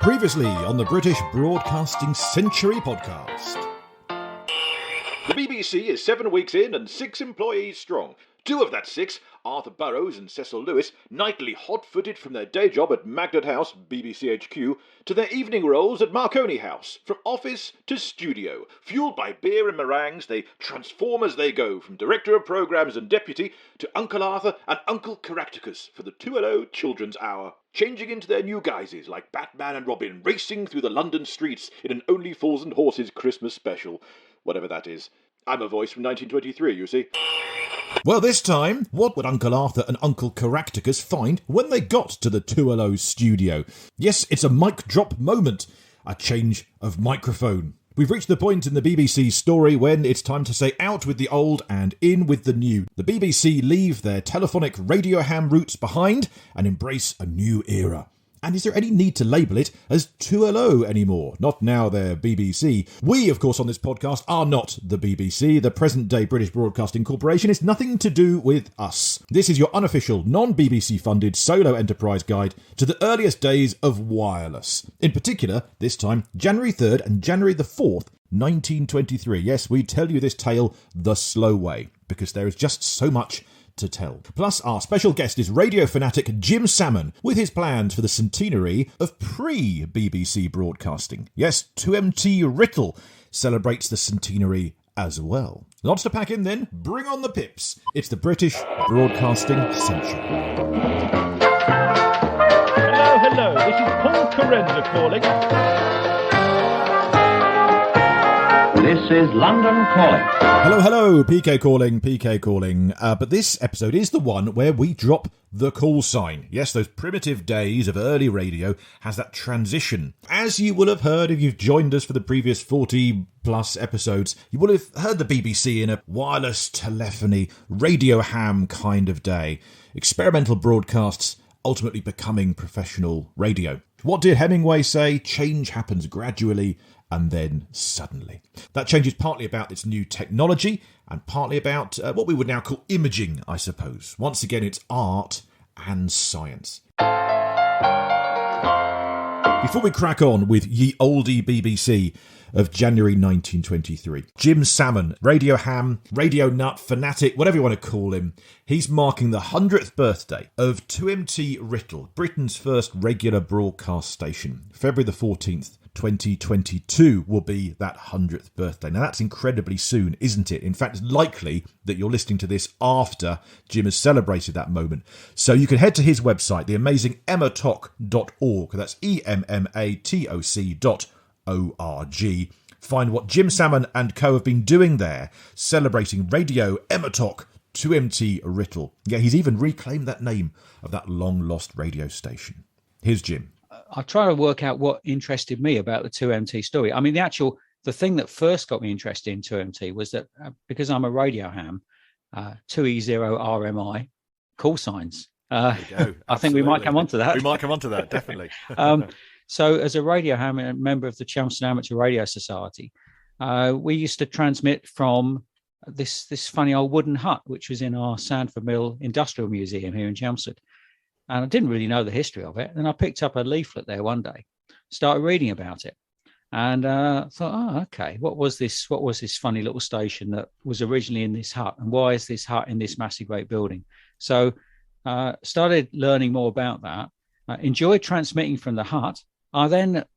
Previously on the British Broadcasting Century podcast. The BBC is 7 weeks in and 6 employees strong. 2 of that 6, Arthur Burrows and Cecil Lewis, nightly hot-footed from their day job at Magnet House, BBC HQ, to their evening roles at Marconi House. From office to studio, fueled by beer and meringues, they transform as they go, from Director of Programmes and Deputy to Uncle Arthur and Uncle Caractacus for the 2LO Children's Hour. Changing into their new guises like Batman and Robin, racing through the London streets in an Only Fools and Horses Christmas special. Whatever that is. I'm a voice from 1923, you see. Well, this time, what would Uncle Arthur and Uncle Caractacus find when they got to the 2LO studio? Yes, it's a mic drop moment. A change of microphone. We've reached the point in the BBC story when it's time to say out with the old and in with the new. The BBC leave their telephonic radio ham roots behind and embrace a new era. And is there any need to label it as 2LO anymore? Not now they're BBC. We, of course, on this podcast are not the BBC. The present-day British Broadcasting Corporation is nothing to do with us. This is your unofficial, non-BBC funded solo enterprise guide to the earliest days of wireless. In particular, this time, January 3rd and January the 4th, 1923. Yes, we tell you this tale the slow way, because there is just so much to tell. Plus, our special guest is radio fanatic Jim Salmon with his plans for the centenary of pre-BBC broadcasting. Yes, 2MT Riddle celebrates the centenary as well. Lots to pack in then. Bring on the pips. It's the British Broadcasting Century. Hello. This is Paul Carenza calling. This is London Calling. Hello, PK calling. But this episode is the one where we drop the call sign. Yes, those primitive days of early radio has that transition. As you will have heard if you've joined us for the previous 40 plus episodes, you will have heard the BBC in a wireless telephony, radio ham kind of day. Experimental broadcasts ultimately becoming professional radio. What did Hemingway say? Change happens gradually and then suddenly. That change is partly about its new technology and partly about what we would now call imaging, I suppose. Once again, it's art and science. Before we crack on with Ye Olde BBC of January 1923, Jim Salmon, radio ham, radio nut, fanatic, whatever you want to call him, he's marking the 100th birthday of 2MT Riddle, Britain's first regular broadcast station. February the 14th, 2022 will be that 100th birthday. Now that's incredibly soon, isn't it? In fact, it's likely that you're listening to this after Jim has celebrated that moment. So you can head to his website, the amazing emmatoc.org. That's EMMATOC.org. Find what Jim Salmon and co have been doing there, celebrating Radio Emmatoc 2MT Riddle. Yeah, he's even reclaimed that name of that long-lost radio station. Here's Jim. I try to work out what interested me about the 2MT story. I mean, the thing that first got me interested in 2MT was that because I'm a radio ham, 2E0RMI, callsigns. I think we might come on to that. We might come on to that, definitely. So as a radio ham and member of the Chelmsford Amateur Radio Society, we used to transmit from this funny old wooden hut, which was in our Sandford Mill Industrial Museum here in Chelmsford. And I didn't really know the history of it. Then I picked up a leaflet there one day, started reading about it, and thought, okay, what was this funny little station that was originally in this hut, and why is this hut in this massive great building? So started learning more about that. Enjoyed transmitting from the hut. I'm not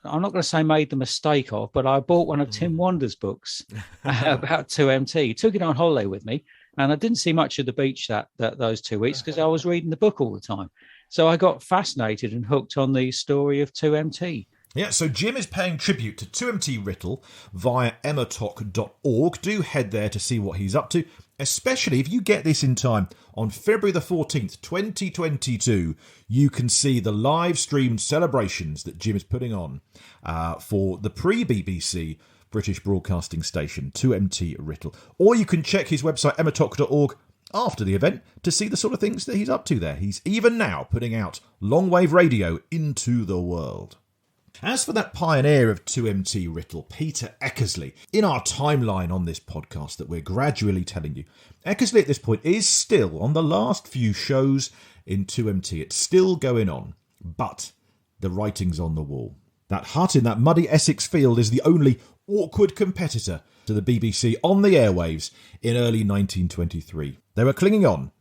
going to say made the mistake of, but I bought one of Tim Wander's books about 2MT. Took it on holiday with me. And I didn't see much of the beach those 2 weeks because I was reading the book all the time. So I got fascinated and hooked on the story of 2MT. Yeah, so Jim is paying tribute to 2MT Riddle via emmatoc.org. Do head there to see what he's up to, especially if you get this in time. On February the 14th, 2022, you can see the live-streamed celebrations that Jim is putting on for the pre-BBC British Broadcasting Station, 2MT Riddle. Or you can check his website, emmatoc.org, after the event to see the sort of things that he's up to there. He's even now putting out long-wave radio into the world. As for that pioneer of 2MT Riddle, Peter Eckersley, in our timeline on this podcast that we're gradually telling you, Eckersley at this point is still on the last few shows in 2MT. It's still going on. But the writing's on the wall. That hut in that muddy Essex field is the only awkward competitor to the BBC on the airwaves in early 1923. They were clinging on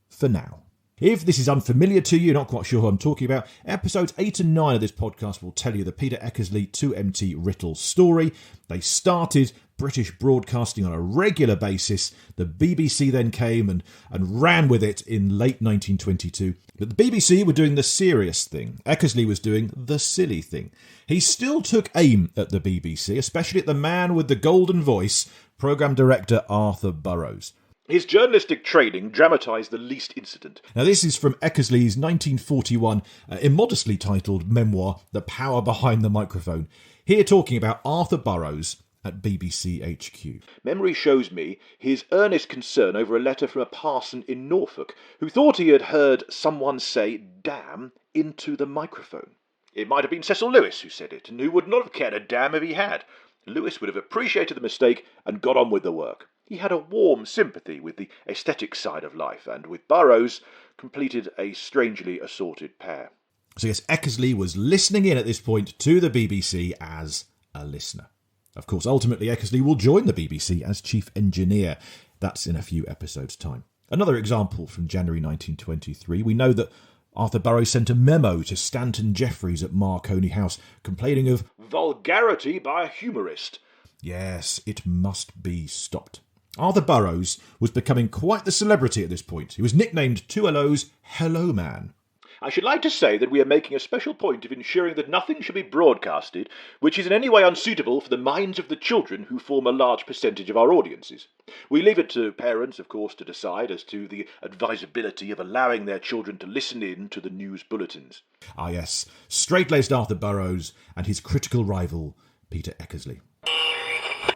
for now. If this is unfamiliar to you, not quite sure who I'm talking about, episodes 8 and 9 of this podcast will tell you the Peter Eckersley 2MT Riddle story. They started British broadcasting on a regular basis. The BBC then came and ran with it in late 1922. But the BBC were doing the serious thing. Eckersley was doing the silly thing. He still took aim at the BBC, especially at the man with the golden voice, programme director Arthur Burrows. His journalistic training dramatised the least incident. Now, this is from Eckersley's 1941 immodestly titled memoir, The Power Behind the Microphone. Here talking about Arthur Burrows at BBC HQ. Memory shows me his earnest concern over a letter from a parson in Norfolk who thought he had heard someone say damn into the microphone. It might have been Cecil Lewis who said it, and who would not have cared a damn if he had. Lewis would have appreciated the mistake and got on with the work. He had a warm sympathy with the aesthetic side of life, and with Burrows completed a strangely assorted pair. So yes, Eckersley was listening in at this point to the BBC as a listener. Of course, ultimately Eckersley will join the BBC as chief engineer. That's in a few episodes' time. Another example from January 1923, we know that Arthur Burrows sent a memo to Stanton Jeffries at Marconi House complaining of vulgarity by a humorist. Yes, it must be stopped. Arthur Burrows was becoming quite the celebrity at this point. He was nicknamed 2LO's Hello Man. I should like to say that we are making a special point of ensuring that nothing should be broadcasted which is in any way unsuitable for the minds of the children who form a large percentage of our audiences. We leave it to parents, of course, to decide as to the advisability of allowing their children to listen in to the news bulletins. Ah yes, straight-laced Arthur Burrows and his critical rival, Peter Eckersley.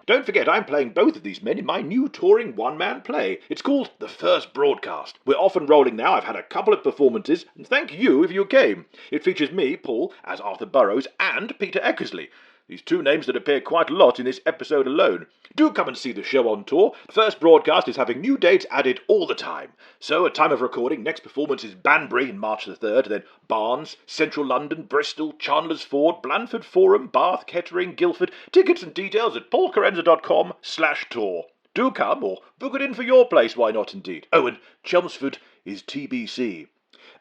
Don't forget, I'm playing both of these men in my new touring one-man play. It's called The First Broadcast. We're off and rolling now. I've had a couple of performances, and thank you if you came. It features me, Paul, as Arthur Burrows, and Peter Eckersley. These two names that appear quite a lot in this episode alone. Do come and see the show on tour. The First Broadcast is having new dates added all the time. So, at time of recording, next performance is Banbury in March the 3rd, then Barnes, Central London, Bristol, Chandler's Ford, Blandford Forum, Bath, Kettering, Guildford. Tickets and details at paulcarenza.com/tour. Do come, or book it in for your place, why not indeed? Oh, and Chelmsford is TBC.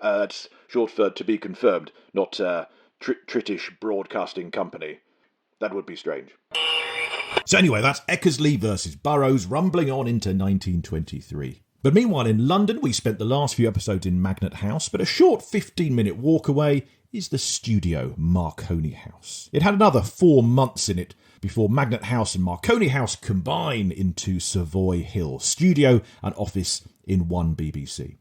It's short for to be confirmed, not Tritish Broadcasting Company. That would be strange. So anyway, that's Eckersley versus Burrows rumbling on into 1923. But meanwhile in London, we spent the last few episodes in Magnet House, but a short 15-minute walk away is the studio, Marconi House. It had another 4 months in it before Magnet House and Marconi House combine into Savoy Hill, studio and office in one BBC.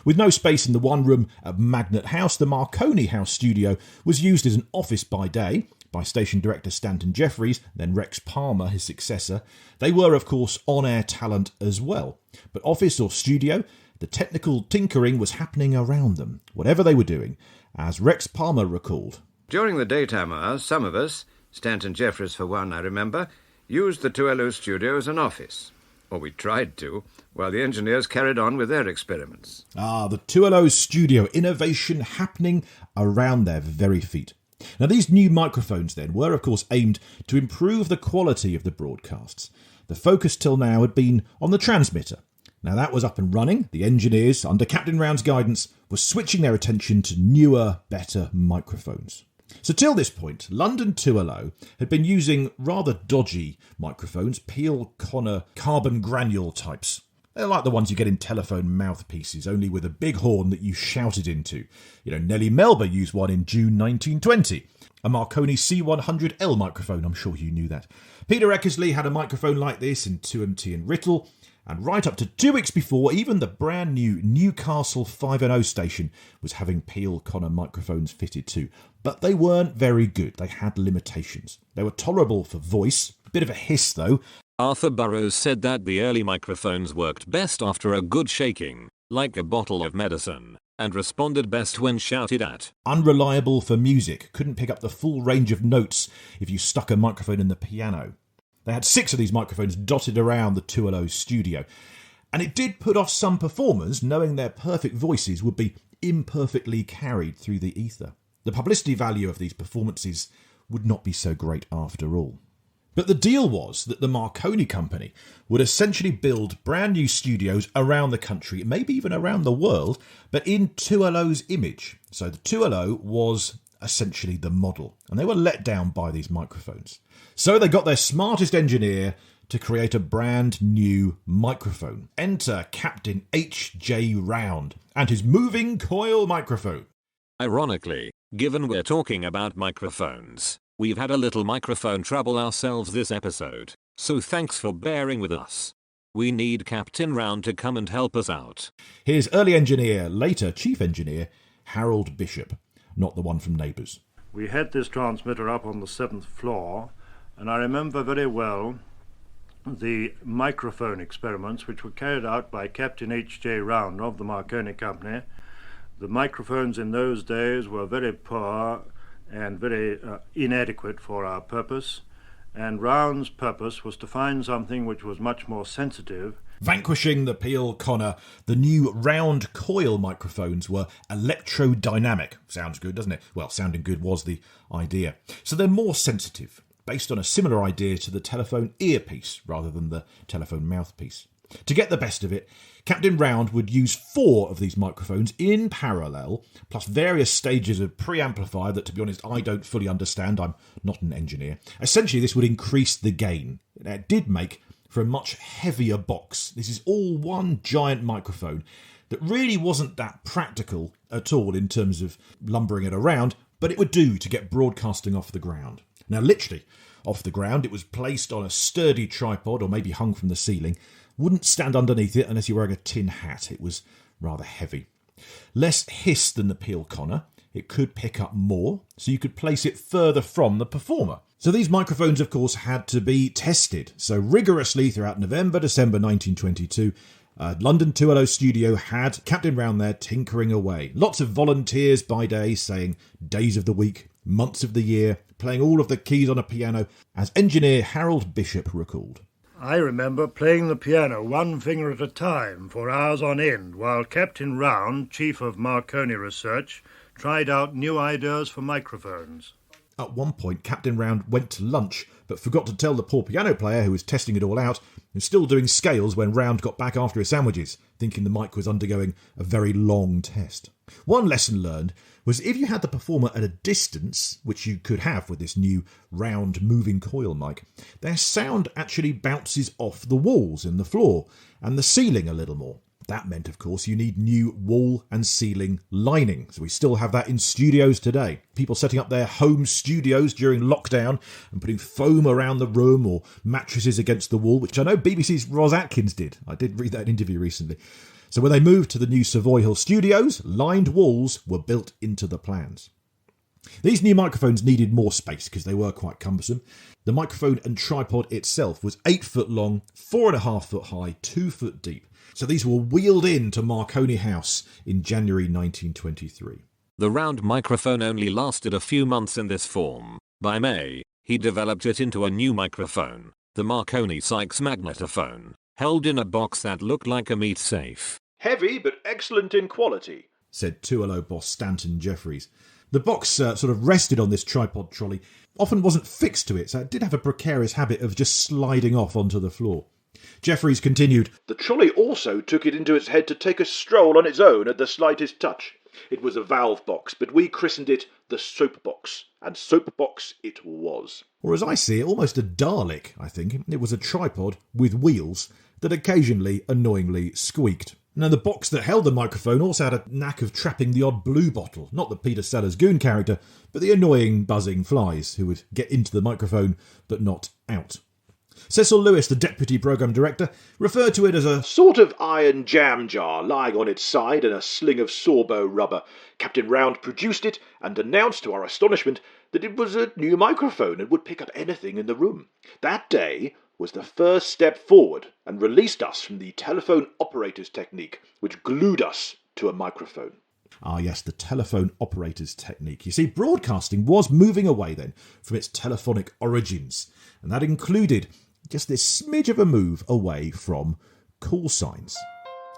With no space in the one room at Magnet House, the Marconi House studio was used as an office by day, by station director Stanton Jeffries, then Rex Palmer, his successor. They were, of course, on-air talent as well. But office or studio, the technical tinkering was happening around them, whatever they were doing, as Rex Palmer recalled. During the daytime hours, some of us, Stanton Jeffries for one, I remember, used the 2LO studio as an office. Or we tried to, while the engineers carried on with their experiments. Ah, the 2LO studio, innovation happening around their very feet. Now, these new microphones then were, of course, aimed to improve the quality of the broadcasts. The focus till now had been on the transmitter. Now that was up and running. The engineers, under Captain Round's guidance, were switching their attention to newer, better microphones. So till this point, London 2LO had been using rather dodgy microphones, Peel Connor carbon granule types. They're like the ones you get in telephone mouthpieces, only with a big horn that you shouted into. You know, Nellie Melba used one in June 1920. A Marconi C100L microphone, I'm sure you knew that. Peter Eckersley had a microphone like this in 2MT and Riddle, and right up to 2 weeks before, even the brand new Newcastle 5NO station was having Peel Connor microphones fitted too. But they weren't very good, they had limitations. They were tolerable for voice, a bit of a hiss though. Arthur Burrows said that the early microphones worked best after a good shaking, like a bottle of medicine, and responded best when shouted at. Unreliable for music, couldn't pick up the full range of notes if you stuck a microphone in the piano. They had 6 of these microphones dotted around the 2LO studio, and it did put off some performers knowing their perfect voices would be imperfectly carried through the ether. The publicity value of these performances would not be so great after all. But the deal was that the Marconi company would essentially build brand new studios around the country, maybe even around the world, but in 2LO's image. So the 2LO was essentially the model, and they were let down by these microphones. So they got their smartest engineer to create a brand new microphone. Enter Captain H.J. Round and his moving coil microphone. Ironically, given we're talking about microphones, we've had a little microphone trouble ourselves this episode, so thanks for bearing with us. We need Captain Round to come and help us out. Here's early engineer, later chief engineer, Harold Bishop, not the one from Neighbours. We had this transmitter up on the 7th floor, and I remember very well the microphone experiments which were carried out by Captain H.J. Round of the Marconi Company. The microphones in those days were very poor and very inadequate for our purpose, and Round's purpose was to find something which was much more sensitive. Vanquishing the Peel Connor, the new round coil microphones were electrodynamic. Sounds good, doesn't it? Well, sounding good was the idea. So they're more sensitive, based on a similar idea to the telephone earpiece rather than the telephone mouthpiece. To get the best of it, Captain Round would use 4 of these microphones in parallel, plus various stages of preamplifier that, to be honest, I don't fully understand. I'm not an engineer. Essentially, this would increase the gain. It did make for a much heavier box. This is all one giant microphone that really wasn't that practical at all in terms of lumbering it around, but it would do to get broadcasting off the ground. Now, literally off the ground, it was placed on a sturdy tripod or maybe hung from the ceiling. Wouldn't stand underneath it unless you're wearing a tin hat. It was rather heavy. Less hiss than the Peel Connor. It could pick up more, so you could place it further from the performer. So these microphones, of course, had to be tested. So rigorously throughout November, December 1922, London 2LO studio had Captain Round there tinkering away. Lots of volunteers by day saying days of the week, months of the year, playing all of the keys on a piano, as engineer Harold Bishop recalled. I remember playing the piano one finger at a time for hours on end, while Captain Round, chief of Marconi Research, tried out new ideas for microphones. At one point, Captain Round went to lunch, but forgot to tell the poor piano player who was testing it all out, and was still doing scales when Round got back after his sandwiches, thinking the mic was undergoing a very long test. One lesson learned was if you had the performer at a distance, which you could have with this new round moving coil mic, their sound actually bounces off the walls and the floor and the ceiling a little more. That meant, of course, you need new wall and ceiling lining. So we still have that in studios today. People setting up their home studios during lockdown and putting foam around the room or mattresses against the wall, which I know BBC's Ros Atkins did. I did read that interview recently. So when they moved to the new Savoy Hill studios, lined walls were built into the plans. These new microphones needed more space because they were quite cumbersome. The microphone and tripod itself was 8 foot long, 4.5 foot high, 2 foot deep. So these were wheeled in to Marconi House in January 1923. The round microphone only lasted a few months in this form. By May, he developed it into a new microphone, the Marconi Sykes magnetophone, held in a box that looked like a meat safe. Heavy but excellent in quality, said 2LO boss Stanton Jeffries. The box sort of rested on this tripod trolley, often wasn't fixed to it, so it did have a precarious habit of just sliding off onto the floor. Jeffries continued, The trolley also took it into its head to take a stroll on its own at the slightest touch. It was a valve box, but we christened it the soap box, and soap box it was. Or as I see it, almost a Dalek, I think. It was a tripod with wheels that occasionally, annoyingly, squeaked. Now, the box that held the microphone also had a knack of trapping the odd blue bottle, not the Peter Sellers Goon character, but the annoying buzzing flies who would get into the microphone but not out. Cecil Lewis, the deputy programme director, referred to it as a sort of iron jam jar lying on its side and a sling of sawbow rubber. Captain Round produced it and announced to our astonishment that it was a new microphone and would pick up anything in the room. That day was the first step forward and released us from the telephone operator's technique, which glued us to a microphone. Ah yes, the telephone operator's technique. You see, broadcasting was moving away then from its telephonic origins, and that included just this smidge of a move away from call signs.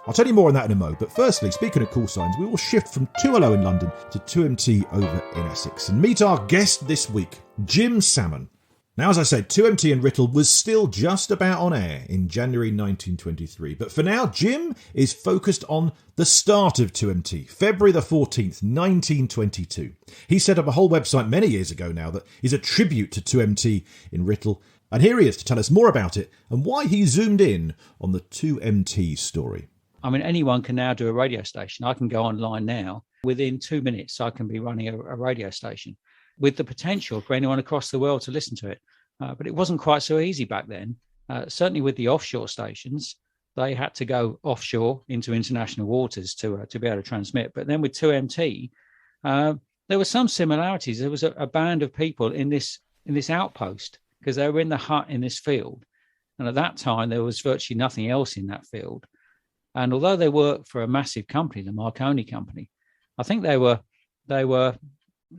I'll tell you more on that in a mo, but firstly, speaking of call signs, we will shift from 2LO in London to 2MT over in Essex and meet our guest this week, Jim Salmon. Now, as I said, 2MT in Writtle was still just about on air in January 1923, but for now, Jim is focused on the start of 2MT, February the 14th, 1922. He set up a whole website many years ago now that is a tribute to 2MT in Writtle, and here he is to tell us more about it and why he zoomed in on the 2MT story. I mean, anyone can now do a radio station. I can go online now. Within 2 minutes, I can be running a radio station with the potential for anyone across the world to listen to it. But it wasn't quite so easy back then. Certainly with the offshore stations, they had to go offshore into international waters to be able to transmit. But then with 2MT, there were some similarities. There was a band of people in this outpost because they were in the hut in this field. And at that time, there was virtually nothing else in that field. And although they worked for a massive company, the Marconi company, I think they were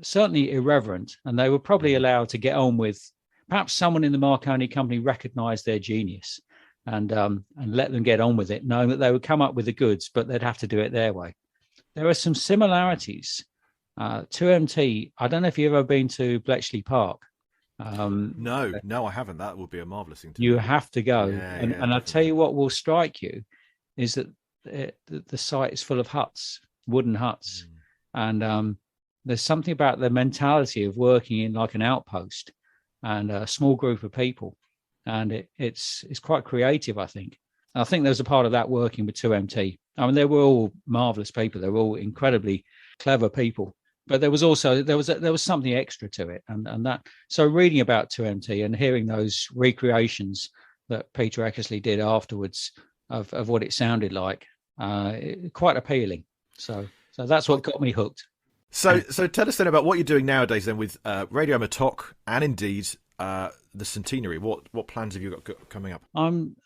certainly irreverent, and they were probably allowed to get on with. Perhaps someone in the Marconi company recognized their genius and let them get on with it, knowing that they would come up with the goods, but they'd have to do it their way. There are some similarities. 2MT, I don't know if you've ever been to Bletchley Park. No, I haven't. That would be a marvellous thing to do. You have to go. And I'll tell you what will strike you is that the site is full of huts, wooden huts. And there's something about the mentality of working in like an outpost and a small group of people. And it's quite creative, I think. And I think there's a part of that working with 2MT. I mean, they were all marvelous people. They were all incredibly clever people. But there was also there was something extra to it. And that, so reading about 2MT and hearing those recreations that Peter Eckersley did afterwards of what it sounded like, quite appealing. So that's what got me hooked. So tell us then about what you're doing nowadays then with Radio Matok and indeed the centenary. What plans have you got coming up?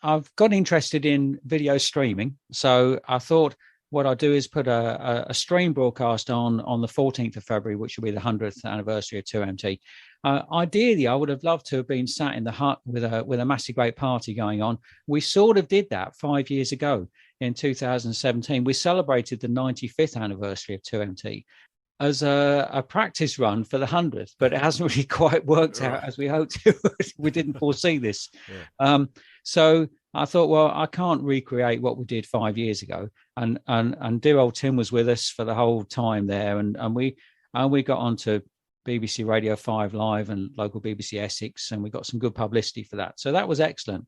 I've got interested in video streaming, so I thought what I'll do is put a stream broadcast on the 14th of February, which will be the 100th anniversary of 2MT. Ideally, I would have loved to have been sat in the hut with a massive great party going on. We sort of did that 5 years ago in 2017. We celebrated the 95th anniversary of 2MT as a practice run for the 100th, but it hasn't really quite worked out as we hoped. We didn't foresee this. Yeah. So I thought, well, I can't recreate what we did 5 years ago. And dear old Tim was with us for the whole time there. And we got onto BBC Radio 5 Live and local BBC Essex, and we got some good publicity for that. So that was excellent.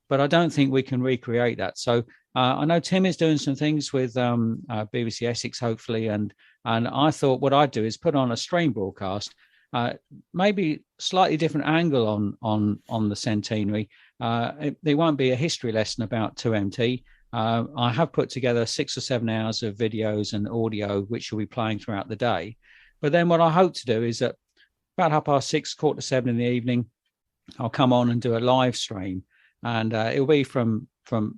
But I don't think we can recreate that. So I know Tim is doing some things with BBC Essex, hopefully. And I thought what I'd do is put on a stream broadcast, maybe slightly different angle on the centenary. There won't be a history lesson about 2MT. I have put together 6 or 7 hours of videos and audio, which will be playing throughout the day. But then what I hope to do is at about 6:30, 6:45 in the evening, I'll come on and do a live stream. And it'll be from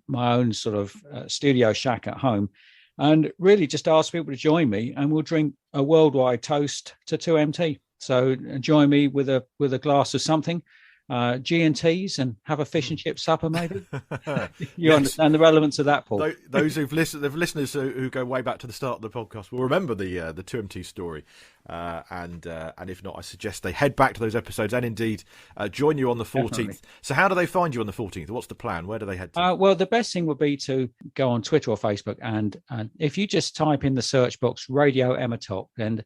my own sort of studio shack at home, and really just ask people to join me, and we'll drink a worldwide toast to 2MT. So join me with a glass of something, G&Ts, and have a fish and chip supper, maybe. You understand the relevance of that, Paul. Those who've listened, the listeners who go way back to the start of the podcast will remember the 2MT story. And if not, I suggest they head back to those episodes and indeed join you on the 14th. Definitely. So how do they find you on the 14th? What's the plan? Where do they head to? Well, the best thing would be to go on Twitter or Facebook, and if you just type in the search box Radio Ematok, and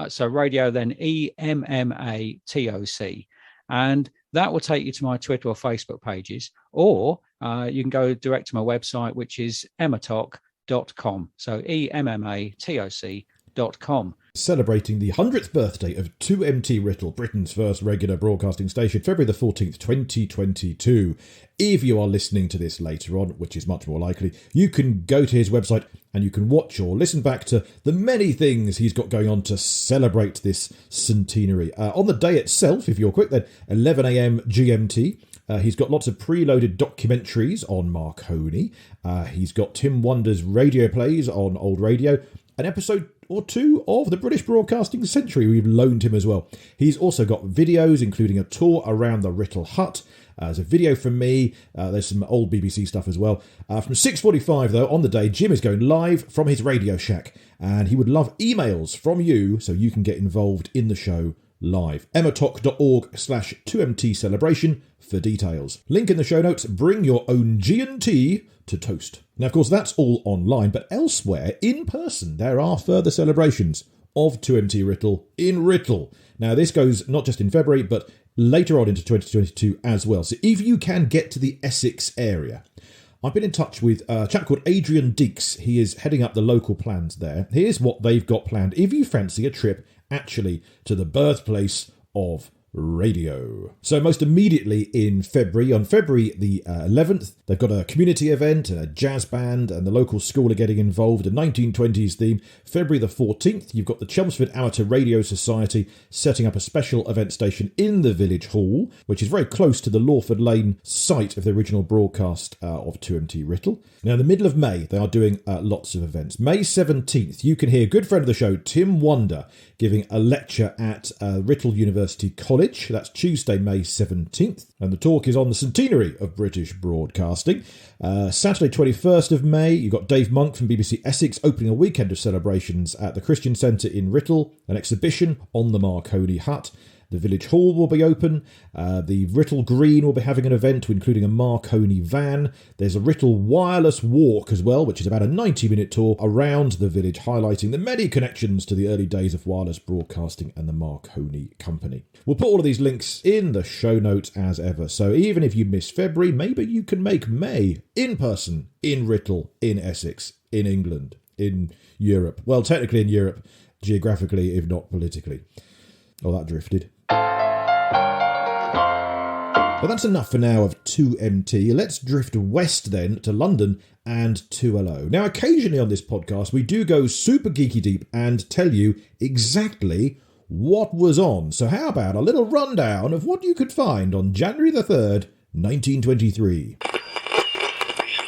so radio then EMMATOC, and that will take you to my Twitter or Facebook pages, or you can go direct to my website, which is ematok.com. So EMMATOC.com. Celebrating the 100th birthday of 2MT Writtle, Britain's first regular broadcasting station, February the 14th, 2022. If you are listening to this later on, which is much more likely, you can go to his website and you can watch or listen back to the many things he's got going on to celebrate this centenary. On the day itself, if you're quick, then 11 a.m. GMT. He's got lots of preloaded documentaries on Marconi. He's got Tim Wonder's radio plays on Old Radio. An episode or two of the British Broadcasting Century. We've loaned him as well. He's also got videos, including a tour around the Writtle Hut. There's a video from me. There's some old BBC stuff as well. From 6:45, though, on the day, Jim is going live from his Radio Shack. And he would love emails from you so you can get involved in the show live. emmatalk.org/2MT celebration for details. Link in the show notes. Bring your own G&T to toast. Now, of course, that's all online, but elsewhere, in person, there are further celebrations of 2MT Writtle in Writtle. Now, this goes not just in February, but later on into 2022 as well. So if you can get to the Essex area, I've been in touch with a chap called Adrian Deeks. He is heading up the local plans there. Here's what they've got planned if you fancy a trip actually to the birthplace of radio. So most immediately in February, on February the 11th, they've got a community event, a jazz band, and the local school are getting involved, a 1920s theme. February the 14th, you've got the Chelmsford Amateur Radio Society setting up a special event station in the Village Hall, which is very close to the Lawford Lane site of the original broadcast of 2MT Writtle. Now, in the middle of May, they are doing lots of events. May 17th, you can hear good friend of the show, Tim Wonder, giving a lecture at Writtle University College. That's Tuesday, May 17th. And the talk is on the centenary of British broadcasting. Saturday, 21st of May, you've got Dave Monk from BBC Essex opening a weekend of celebrations at the Christian Centre in Writtle, an exhibition on the Marconi Hut. The Village Hall will be open. The Writtle Green will be having an event including a Marconi van. There's a Writtle Wireless Walk as well, which is about a 90-minute tour around the village, highlighting the many connections to the early days of wireless broadcasting and the Marconi Company. We'll put all of these links in the show notes as ever. So even if you miss February, maybe you can make May in person, in Writtle, in Essex, in England, in Europe. Well, technically in Europe, geographically, if not politically. Oh, that drifted. But that's enough for now of 2MT. Let's drift west then to London and 2LO. Now, occasionally on this podcast, we do go super geeky deep and tell you exactly what was on. So how about a little rundown of what you could find on January the 3rd, 1923.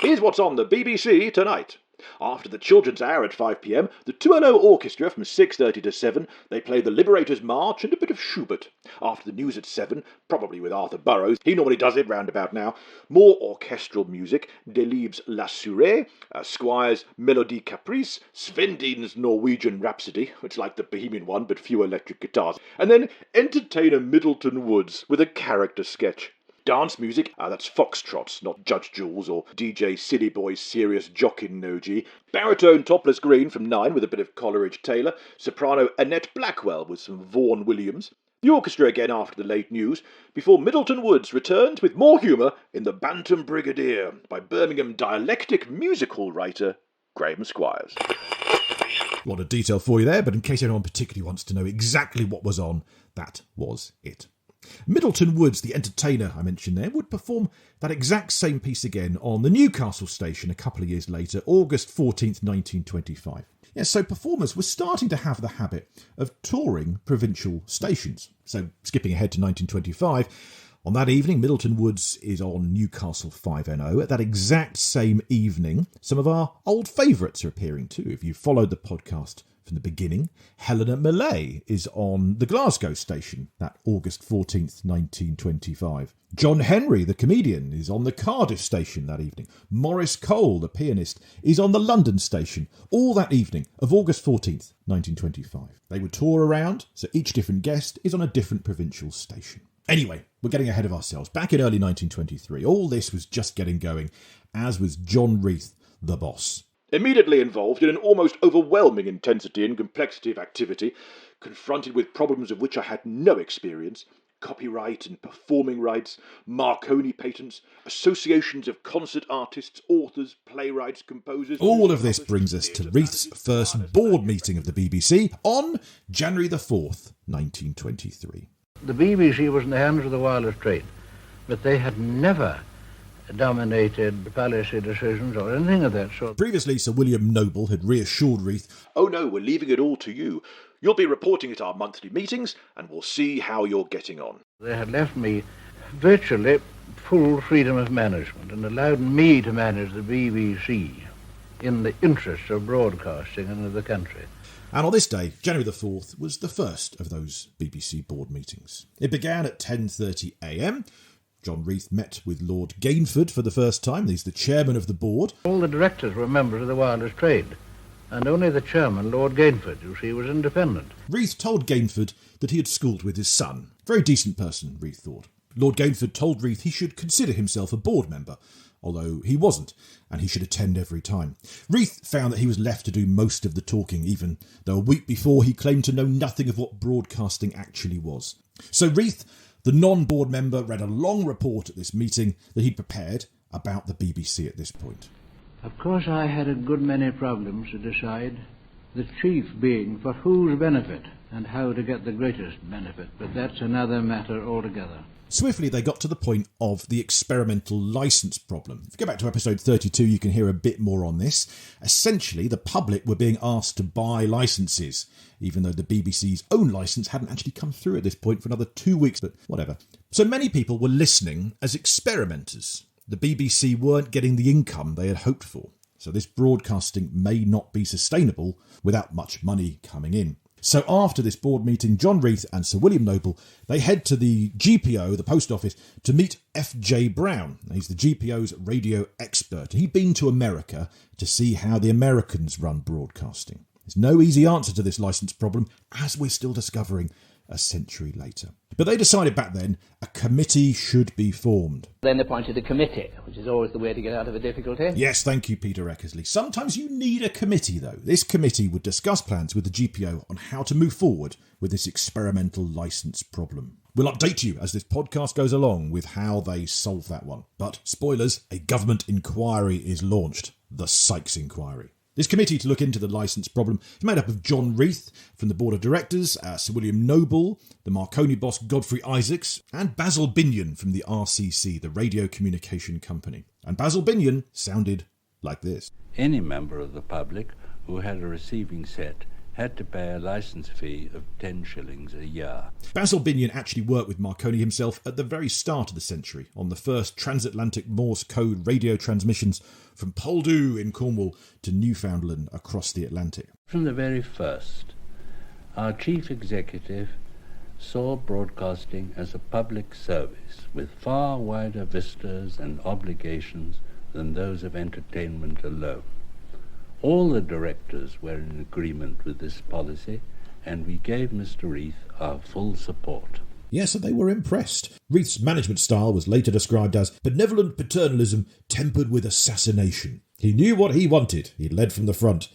Here's what's on the BBC tonight. After the Children's Hour at 5 p.m, the 2LO Orchestra from 6:30 to 7, they play the Liberator's March and a bit of Schubert. After the news at 7, probably with Arthur Burrows, he normally does it round about now, more orchestral music, Delibes' La Surrey, Squire's Melodie Caprice, Sven Dean's Norwegian Rhapsody, it's like the Bohemian one but few electric guitars, and then entertainer Middleton Woods with a character sketch. Dance music, that's Foxtrots, not Judge Jules or DJ Silly Boy's Serious Jockin' Noji. Baritone Topless Green from 9 with a bit of Coleridge Taylor. Soprano Annette Blackwell with some Vaughan Williams. The orchestra again after the late news, before Middleton Woods returns with more humour in The Bantam Brigadier by Birmingham dialectic musical writer Graham Squires. A lot of detail for you there, but in case anyone particularly wants to know exactly what was on, that was it. Middleton Woods, the entertainer I mentioned there, would perform that exact same piece again on the Newcastle station a couple of years later, August 14th, 1925. Yes, so performers were starting to have the habit of touring provincial stations. So skipping ahead to 1925, on that evening, Middleton Woods is on Newcastle 5NO. At that exact same evening, some of our old favourites are appearing too. If you followed the podcast from the beginning, Helena Millay is on the Glasgow station that August 14th, 1925. John Henry, the comedian, is on the Cardiff station that evening. Maurice Cole, the pianist, is on the London station all that evening of August 14th, 1925. They would tour around, so each different guest is on a different provincial station. Anyway, we're getting ahead of ourselves. Back in early 1923, all this was just getting going, as was John Reith, the boss. Immediately involved in an almost overwhelming intensity and complexity of activity, confronted with problems of which I had no experience, copyright and performing rights, Marconi patents, associations of concert artists, authors, playwrights, composers... All of this brings us to Reith's first board meeting of the BBC on January the 4th, 1923. The BBC was in the hands of the wireless trade, but they had never dominated policy decisions or anything of that sort. Previously, Sir William Noble had reassured Reith, "Oh no, we're leaving it all to you. You'll be reporting at our monthly meetings and we'll see how you're getting on." They had left me virtually full freedom of management and allowed me to manage the BBC in the interests of broadcasting and of the country. And on this day, January the 4th, was the first of those BBC board meetings. It began at 10:30am. John Reith met with Lord Gainford for the first time. He's the chairman of the board. All the directors were members of the wireless trade, and only the chairman, Lord Gainford, you see, was independent. Reith told Gainford that he had schooled with his son. Very decent person, Reith thought. Lord Gainford told Reith he should consider himself a board member, although he wasn't, and he should attend every time. Reith found that he was left to do most of the talking, even though a week before he claimed to know nothing of what broadcasting actually was. So Reith, the non-board member, read a long report at this meeting that he'd prepared about the BBC at this point. Of course, I had a good many problems to decide, the chief being for whose benefit and how to get the greatest benefit, but that's another matter altogether. Swiftly, they got to the point of the experimental licence problem. If you go back to episode 32, you can hear a bit more on this. Essentially, the public were being asked to buy licences, even though the BBC's own licence hadn't actually come through at this point for another 2 weeks, but whatever. So many people were listening as experimenters. The BBC weren't getting the income they had hoped for, so this broadcasting may not be sustainable without much money coming in. So after this board meeting, John Reith and Sir William Noble, they head to the GPO, the post office, to meet F.J. Brown. He's the GPO's radio expert. He'd been to America to see how the Americans run broadcasting. There's no easy answer to this licence problem, as we're still discovering a century later. But they decided back then a committee should be formed. Then appointed a committee, which is always the way to get out of a difficulty. Yes, thank you, Peter Eckersley. Sometimes you need a committee, though. This committee would discuss plans with the GPO on how to move forward with this experimental licence problem. We'll update you as this podcast goes along with how they solve that one. But, spoilers, a government inquiry is launched. The Sykes Inquiry. This committee to look into the licence problem is made up of John Reith from the Board of Directors, Sir William Noble, the Marconi boss Godfrey Isaacs, and Basil Binion from the RCC, the Radio Communication Company. And Basil Binion sounded like this. Any member of the public who had a receiving set had to pay a licence fee of 10 shillings a year. Basil Binion actually worked with Marconi himself at the very start of the century on the first transatlantic Morse code radio transmissions from Poldhu in Cornwall to Newfoundland across the Atlantic. From the very first, our chief executive saw broadcasting as a public service with far wider vistas and obligations than those of entertainment alone. All the directors were in agreement with this policy, and we gave Mr. Reith our full support. Yes, and they were impressed. Reith's management style was later described as benevolent paternalism tempered with assassination. He knew what he wanted. He led from the front.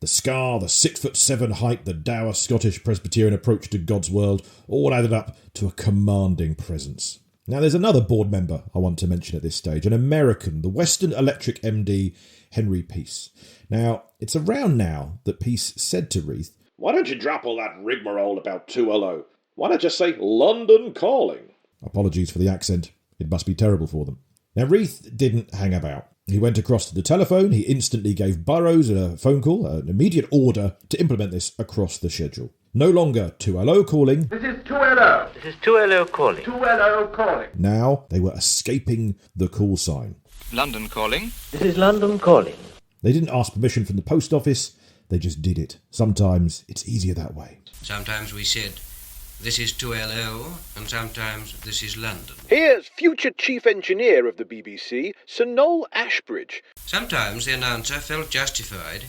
The scar, the 6'7" height, the dour Scottish Presbyterian approach to God's world all added up to a commanding presence. Now, there's another board member I want to mention at this stage, an American, the Western Electric MD, Henry Peace. Now, it's around now that Peace said to Reith, "Why don't you drop all that rigmarole about 2LO? Why not just say London Calling?" Apologies for the accent. It must be terrible for them. Now, Reith didn't hang about. He went across to the telephone. He instantly gave Burroughs a phone call, an immediate order to implement this across the schedule. No longer 2LO calling. This is 2LO. This is 2LO calling. 2LO calling. Now they were escaping the call sign. London calling. This is London calling. They didn't ask permission from the post office. They just did it. Sometimes it's easier that way. Sometimes we said, this is 2LO, and sometimes this is London. Here's future Chief Engineer of the BBC, Sir Noel Ashbridge. Sometimes the announcer felt justified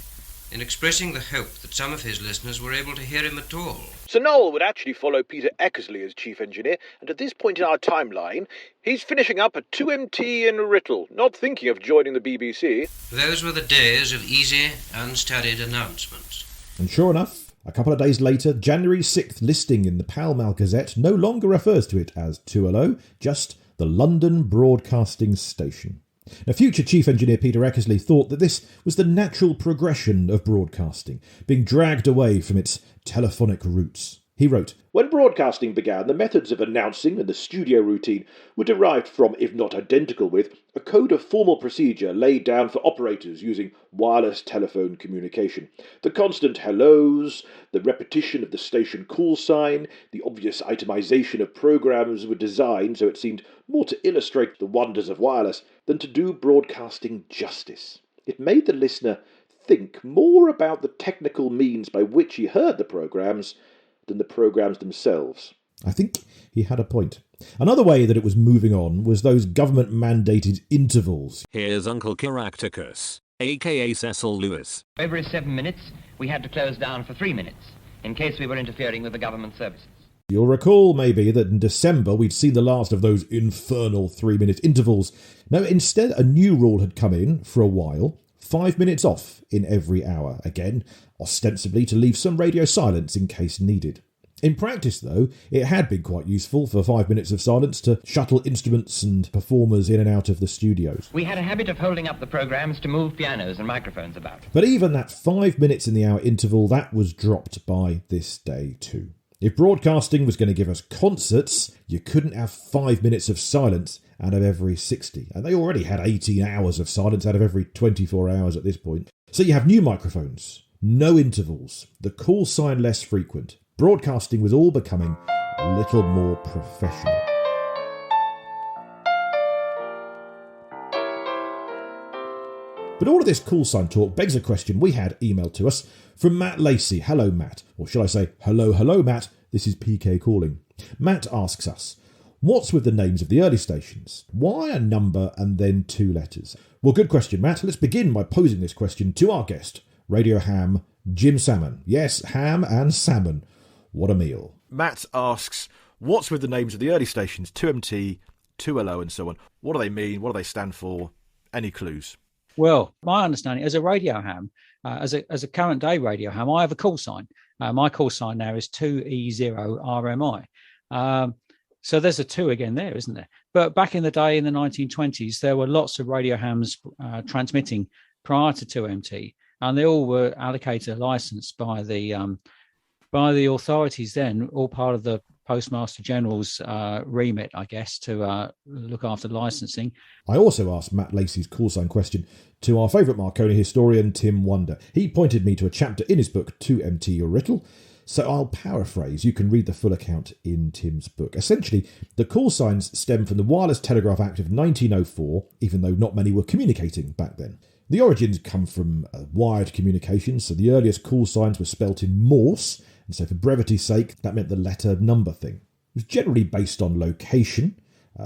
in expressing the hope that some of his listeners were able to hear him at all. Sir Noel would actually follow Peter Eckersley as Chief Engineer, and at this point in our timeline, he's finishing up at 2MT in Writtle, not thinking of joining the BBC. Those were the days of easy, unstudied announcements. And sure enough, a couple of days later, January 6th listing in the Pall Mall Gazette no longer refers to it as 2LO, just the London Broadcasting Station. Now, future Chief Engineer Peter Eckersley thought that this was the natural progression of broadcasting, being dragged away from its telephonic roots. He wrote, "When broadcasting began, the methods of announcing and the studio routine were derived from, if not identical with, a code of formal procedure laid down for operators using wireless telephone communication. The constant hellos, the repetition of the station call sign, the obvious itemization of programs were designed so it seemed more to illustrate the wonders of wireless than to do broadcasting justice. It made the listener think more about the technical means by which he heard the programmes than the programmes themselves. I think he had a point. Another way that it was moving on was those government-mandated intervals. Here's Uncle Caractacus, a.k.a. Cecil Lewis. Every 7 minutes, we had to close down for 3 minutes, in case we were interfering with the government services. You'll recall, maybe, that in December we'd seen the last of those infernal 3-minute intervals. No, instead, a new rule had come in for a while. 5 minutes off in every hour, again, ostensibly to leave some radio silence in case needed. In practice, though, it had been quite useful for 5 minutes of silence to shuttle instruments and performers in and out of the studios. We had a habit of holding up the programmes to move pianos and microphones about. But even that 5 minutes in the hour interval, that was dropped by this day too. If broadcasting was going to give us concerts, you couldn't have 5 minutes of silence out of every 60. And they already had 18 hours of silence out of every 24 hours at this point. So you have new microphones, no intervals, the call sign less frequent. Broadcasting was all becoming a little more professional. But all of this call sign talk begs a question we had emailed to us from Matt Lacey. Hello, Matt. Or shall I say, hello, Matt. This is PK calling. Matt asks us, what's with the names of the early stations? Why a number and then 2 letters? Well, good question, Matt. Let's begin by posing this question to our guest, Radio Ham Jim Salmon. Yes, ham and salmon. What a meal. Matt asks, what's with the names of the early stations, 2MT, 2LO and so on? What do they mean? What do they stand for? Any clues? Well, my understanding, as a radio ham, as a current day radio ham, I have a call sign. My call sign now is 2E0RMI. So there's a 2 again there, isn't there? But back in the day, in the 1920s, there were lots of radio hams transmitting prior to 2MT, and they all were allocated a license by the authorities then, all part of the Postmaster General's remit, I guess, to look after licensing. I also asked Matt Lacey's call sign question to our favourite Marconi historian, Tim Wonder. He pointed me to a chapter in his book, 2MT Your Riddle, so I'll paraphrase. You can read the full account in Tim's book. Essentially, the call signs stem from the Wireless Telegraph Act of 1904, even though not many were communicating back then. The origins come from wired communications, so the earliest call signs were spelt in Morse, and so for brevity's sake, that meant the letter number thing. It was generally based on location,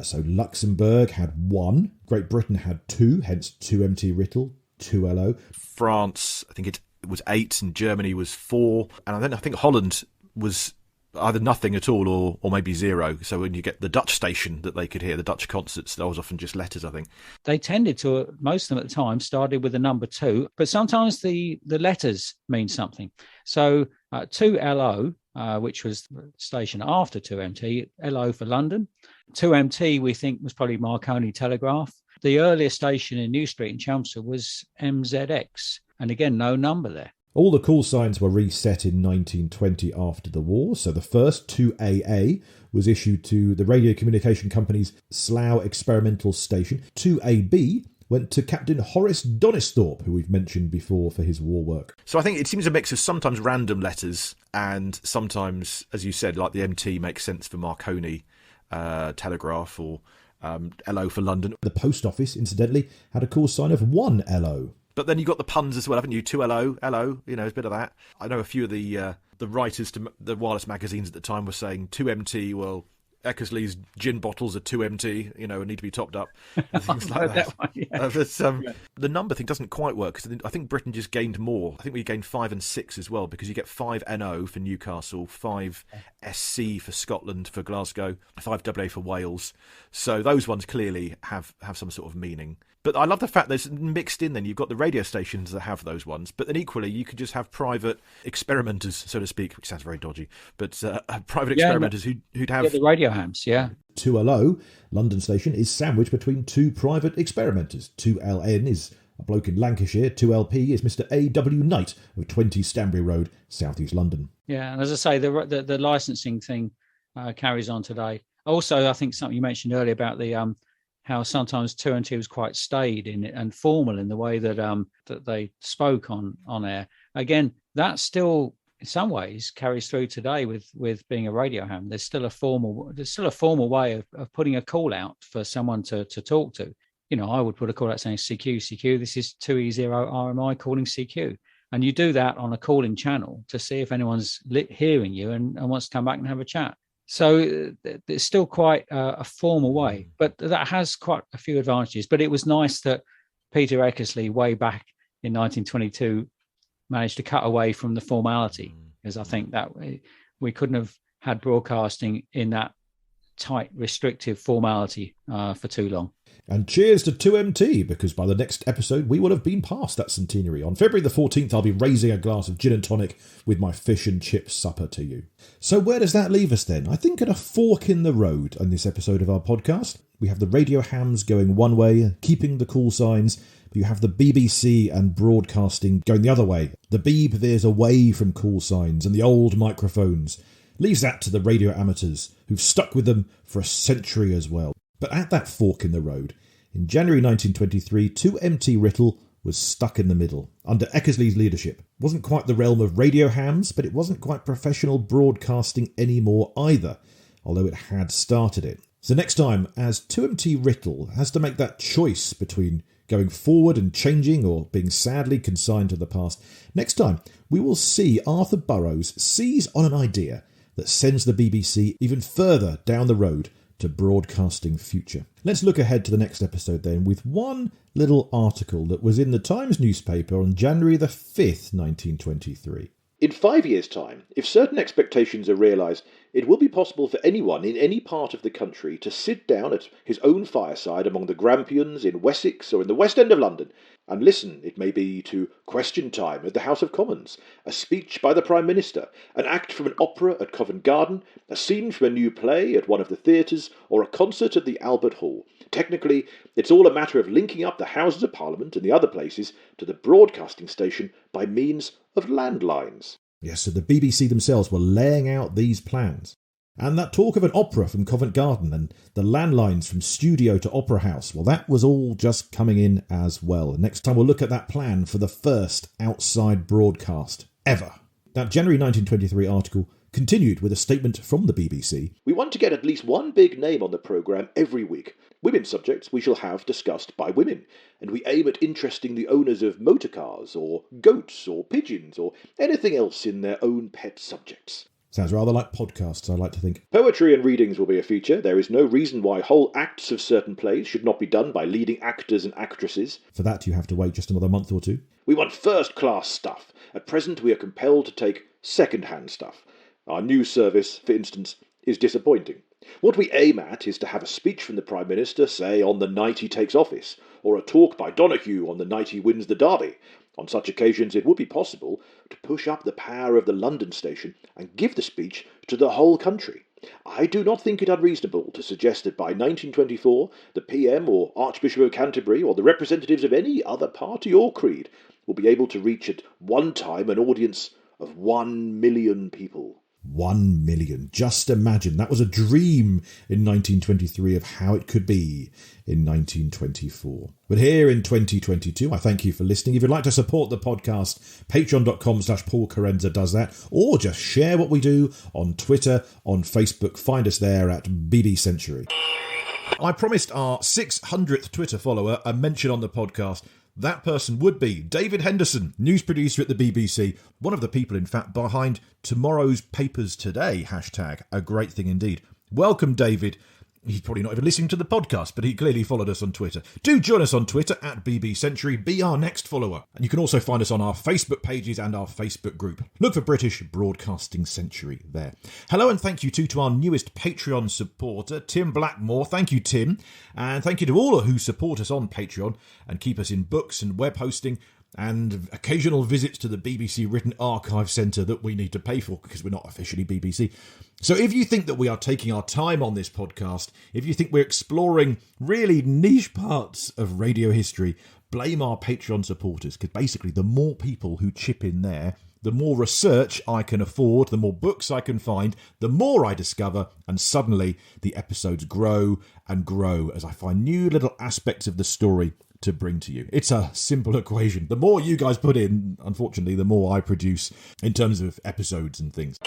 so Luxembourg had 1, Great Britain had 2, hence 2MT Riddle, 2LO. France, I think it was 8, and Germany was 4, and I think Holland was either nothing at all or maybe 0. So when you get the Dutch station that they could hear, the Dutch concerts, that was often just letters, I think. They tended to, most of them at the time, started with the number 2, but sometimes the letters mean something. So 2LO, which was the station after 2MT, LO for London. 2MT, we think, was probably Marconi Telegraph. The earliest station in New Street in Chelmsford was MZX, and again, no number there. All the call signs were reset in 1920 after the war, so the first 2AA was issued to the radio communication company's Slough Experimental Station. 2AB went to Captain Horace Donisthorpe, who we've mentioned before for his war work. So I think it seems a mix of sometimes random letters and sometimes, as you said, like the MT makes sense for Marconi Telegraph or LO for London. The post office, incidentally, had a call sign of 1LO. But then you've got the puns as well, haven't you? 2LO, LO, there's a bit of that. I know a few of the writers to the wireless magazines at the time were saying 2MT, well, Eckersley's gin bottles are 2MT, need to be topped up. And things like that. One, yeah. The number thing doesn't quite work, because I think Britain just gained more. I think we gained 5 and 6 as well, because you get 5NO for Newcastle, 5SC for Scotland, for Glasgow, 5AA for Wales. So those ones clearly have some sort of meaning. But I love the fact there's mixed in then. You've got the radio stations that have those ones, but then equally you could just have private experimenters, so to speak, which sounds very dodgy, but private experimenters who'd have... the radio hams, yeah. 2LO, London station, is sandwiched between 2 private experimenters. 2LN is a bloke in Lancashire. 2LP is Mr. A.W. Knight of 20 Stanbury Road, South East London. Yeah, and as I say, the licensing thing carries on today. Also, I think something you mentioned earlier about the... how sometimes 2MT was quite staid and formal in the way that that they spoke on air. Again, that still in some ways carries through today with being a radio ham. There's still a formal way of putting a call out for someone to talk to. I would put a call out saying CQ, this is 2E0 RMI calling CQ. And you do that on a calling channel to see if anyone's hearing you and wants to come back and have a chat. So it's still quite a formal way, but that has quite a few advantages. But it was nice that Peter Eckersley, way back in 1922, managed to cut away from the formality, because I think that we couldn't have had broadcasting in that tight, restrictive formality for too long. And cheers to 2MT, because by the next episode, we will have been past that centenary. On February the 14th, I'll be raising a glass of gin and tonic with my fish and chip supper to you. So where does that leave us then? I think at a fork in the road on this episode of our podcast. We have the radio hams going one way, keeping the call signs. But you have the BBC and broadcasting going the other way. The Beeb veers away from call signs and the old microphones. Leaves that to the radio amateurs, who've stuck with them for a century as well. But at that fork in the road, in January 1923, 2MT Riddle was stuck in the middle, under Eckersley's leadership. It wasn't quite the realm of radio hams, but it wasn't quite professional broadcasting anymore either, although it had started it. So next time, as 2MT Riddle has to make that choice between going forward and changing or being sadly consigned to the past, next time we will see Arthur Burrows seize on an idea that sends the BBC even further down the road to broadcasting future. Let's look ahead to the next episode then with one little article that was in the Times newspaper on January the 5th, 1923. In 5 years' time, if certain expectations are realised, it will be possible for anyone in any part of the country to sit down at his own fireside among the Grampians in Wessex or in the West End of London and listen, it may be, to Question Time at the House of Commons, a speech by the Prime Minister, an act from an opera at Covent Garden, a scene from a new play at one of the theatres, or a concert at the Albert Hall. Technically, it's all a matter of linking up the Houses of Parliament and the other places to the broadcasting station by means of landlines. Yes, so the BBC themselves were laying out these plans. And that talk of an opera from Covent Garden and the landlines from studio to opera house, well, that was all just coming in as well. And next time we'll look at that plan for the first outside broadcast ever. That January 1923 article continued with a statement from the BBC. We want to get at least one big name on the programme every week. Women's subjects we shall have discussed by women, and we aim at interesting the owners of motor cars, or goats, or pigeons, or anything else in their own pet subjects. Sounds rather like podcasts, I like to think. Poetry and readings will be a feature. There is no reason why whole acts of certain plays should not be done by leading actors and actresses. For that you have to wait just another month or two. We want first-class stuff. At present we are compelled to take second-hand stuff. Our news service, for instance, is disappointing. What we aim at is to have a speech from the Prime Minister, say, on the night he takes office, or a talk by Donahue on the night he wins the Derby. On such occasions it would be possible to push up the power of the London station and give the speech to the whole country. I do not think it unreasonable to suggest that by 1924 the PM or Archbishop of Canterbury or the representatives of any other party or creed will be able to reach at one time an audience of 1 million people. 1 million. Just imagine. That was a dream in 1923 of how it could be in 1924. But here in 2022, I thank you for listening. If you'd like to support the podcast, patreon.com/Paul Carenza does that, or just share what we do on Twitter, on Facebook. Find us there at BB Century. I promised our 600th Twitter follower a mention on the podcast. That person would be David Henderson, news producer at the BBC, one of the people, in fact, behind tomorrow's Papers Today hashtag, a great thing indeed. Welcome, David. He's probably not even listening to the podcast, but he clearly followed us on Twitter. Do join us on Twitter at BB Century, be our next follower. And you can also find us on our Facebook pages and our Facebook group. Look for British Broadcasting Century there. Hello and thank you to our newest Patreon supporter, Tim Blackmore. Thank you, Tim. And thank you to all who support us on Patreon and keep us in books and web hosting and occasional visits to the BBC Written Archive Centre that we need to pay for because we're not officially BBC. So if you think that we are taking our time on this podcast, if you think we're exploring really niche parts of radio history, blame our Patreon supporters, because basically the more people who chip in there, the more research I can afford, the more books I can find, the more I discover, and suddenly the episodes grow and grow as I find new little aspects of the story to bring to you. It's a simple equation. The more you guys put in, unfortunately, the more I produce in terms of episodes and things.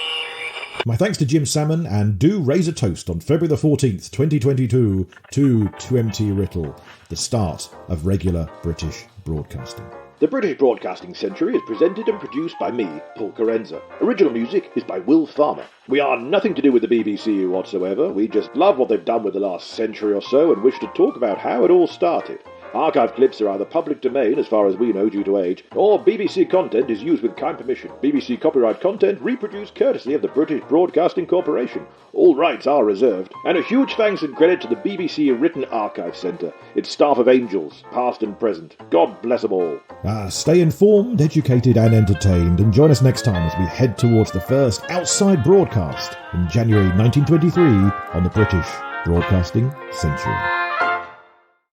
My thanks to Jim Salmon, and do raise a toast on February the 14th, 2022 to 2MT Riddle, the start of regular British broadcasting. The British Broadcasting Century is presented and produced by me, Paul Carenza. Original music is by Will Farmer. We are nothing to do with the BBC whatsoever. We just love what they've done with the last century or so and wish to talk about how it all started. Archive clips are either public domain, as far as we know due to age, or BBC content is used with kind permission. BBC copyright content reproduced courtesy of the British Broadcasting Corporation. All rights are reserved. And a huge thanks and credit to the BBC Written Archive Centre, its staff of angels, past and present. God bless them all. Stay informed, educated and entertained, and join us next time as we head towards the first outside broadcast in January 1923 on the British Broadcasting Century.